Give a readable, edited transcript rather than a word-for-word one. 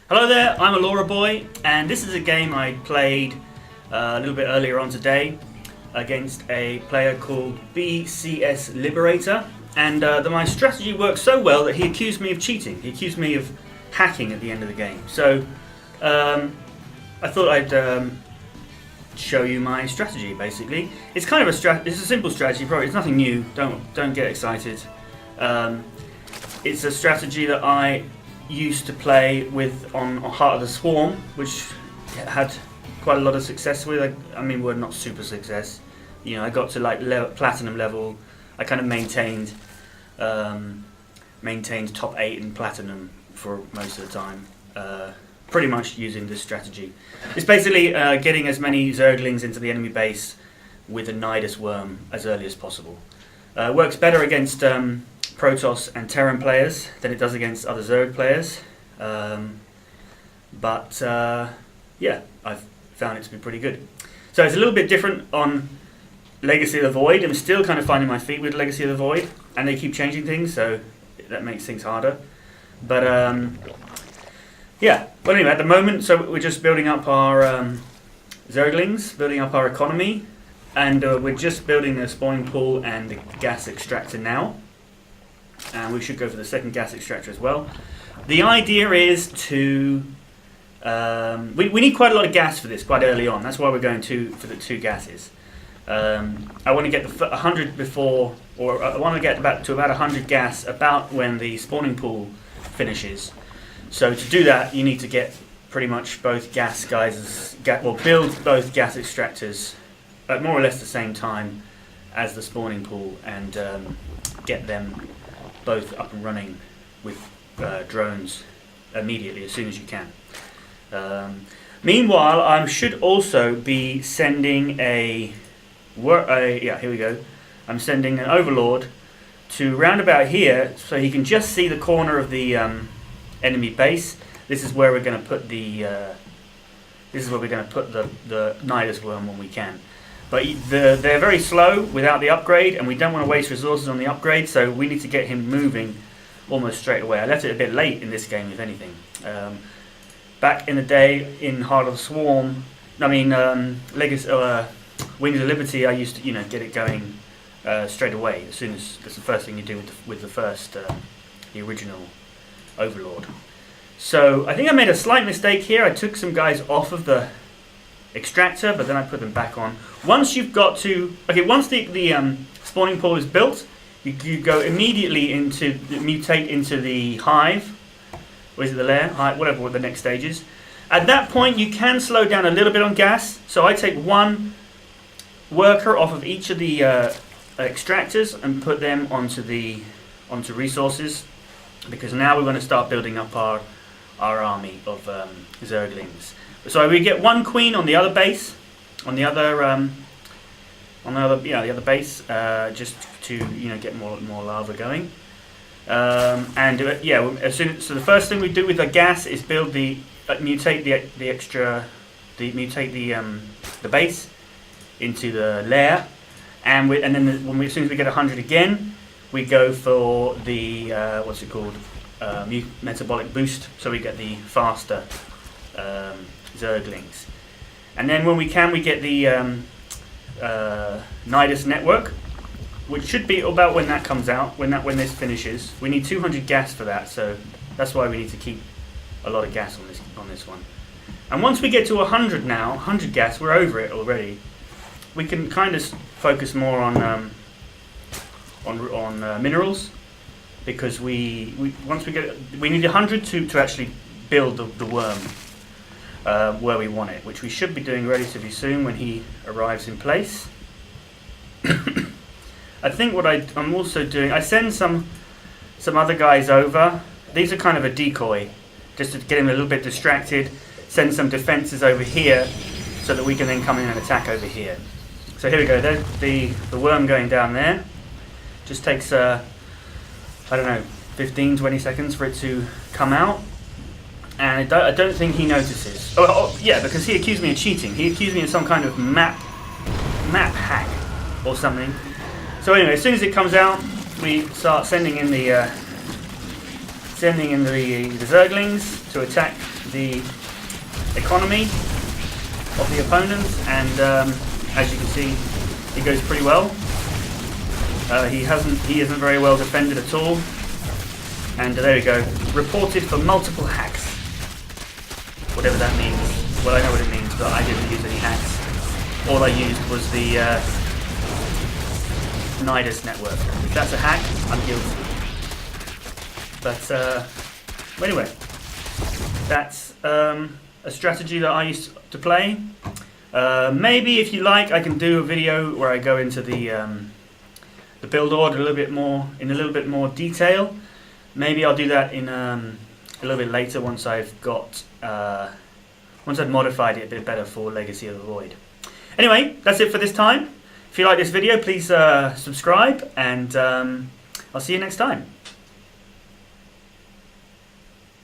Hello there, I'm Allura Boy, and this is a game I played a little bit earlier on today against a player called BCS Liberator, and my strategy worked so well that he accused me of cheating. He accused me of hacking at the end of the game. So I thought I'd show you my strategy. Basically, it's kind of it's a simple strategy. Probably it's nothing new. Don't get excited. It's a strategy that I used to play with on Heart of the Swarm, which had quite a lot of success with. I mean, we're not super success. You know, I got to like platinum level. I kind of maintained top 8 in platinum for most of the time. Pretty much using this strategy. It's basically getting as many zerglings into the enemy base with a Nydus worm as early as possible. Works better against Protoss and Terran players than it does against other Zerg players, but yeah, I've found it to be pretty good. So it's a little bit different on Legacy of the Void. I'm still kind of finding my feet with Legacy of the Void, and they keep changing things, so that makes things harder. But yeah, well anyway, at the moment, so we're just building up our Zerglings, building up our economy, and we're just building a spawning pool and a gas extractor now. And we should go for the second gas extractor as well. The idea is to we need quite a lot of gas for this quite early on. That's why we're going for the 2 gases. I want to get the 100 before, or I want to get to about 100 gas about when the spawning pool finishes. So to do that, you need to get pretty much both gas guys, build both gas extractors at more or less the same time as the spawning pool, and get them both up and running with drones immediately as soon as you can. Meanwhile, I should also be sending here we go. I'm sending an overlord to round about here, so he can just see the corner of the enemy base. This is where we're going to put the Nydus worm when we can. But they're very slow without the upgrade, and we don't want to waste resources on the upgrade, so we need to get him moving almost straight away. I left it a bit late in this game, if anything. Back in the day in Heart of the Swarm, Legacy, Wings of Liberty, I used to get it going straight away as soon as that's the first thing you do with the original Overlord. So I think I made a slight mistake here. I took some guys off of the extractor, but then I put them back on. Once you've got to, once the spawning pool is built, you go immediately mutate into the hive, or is it the lair? Hive, whatever the next stage is. At that point, you can slow down a little bit on gas. So I take 1 worker off of each of the extractors and put them onto resources, because now we're going to start building up our army of Zerglings. So we get 1 queen on the other base, the other base, just to get more lava going. So the first thing we do with the gas is build mutate the base into the lair, and then as soon as we get 100 again, we go for the metabolic boost, so we get the faster Zerglings. And then when we get the Nydus Network, which should be about when that comes out, when this finishes. We need 200 gas for that, so that's why we need to keep a lot of gas on this one. And once we get to 100 gas, we're over it already. We can kind of focus more on minerals, because we need 100 to actually build the worm where we want it, which we should be doing relatively soon when he arrives in place. I think what I'm also doing, I send some other guys over. These are kind of a decoy, just to get him a little bit distracted. Send some defenses over here so that we can then come in and attack over here. So here we go. There's the worm going down there. Just takes 15-20 seconds for it to come out. And I don't think he notices. Oh yeah, because he accused me of cheating. He accused me of some kind of map hack or something. So anyway, as soon as it comes out, we start sending in the Zerglings to attack the economy of the opponents, and as you can see, it goes pretty well. He isn't very well defended at all, and there we go. Reported for multiple hacks. Whatever that means. Well, I know what it means, but I didn't use any hacks. All I used was the Nydus Network. If that's a hack, I'm guilty. But anyway, that's a strategy that I used to play. Maybe if you like, I can do a video where I go into the build order in a little bit more detail. Maybe I'll do that in a little bit later once I've modified it a bit better for Legacy of the Void. Anyway, that's it for this time. If you like this video, please subscribe, and I'll see you next time.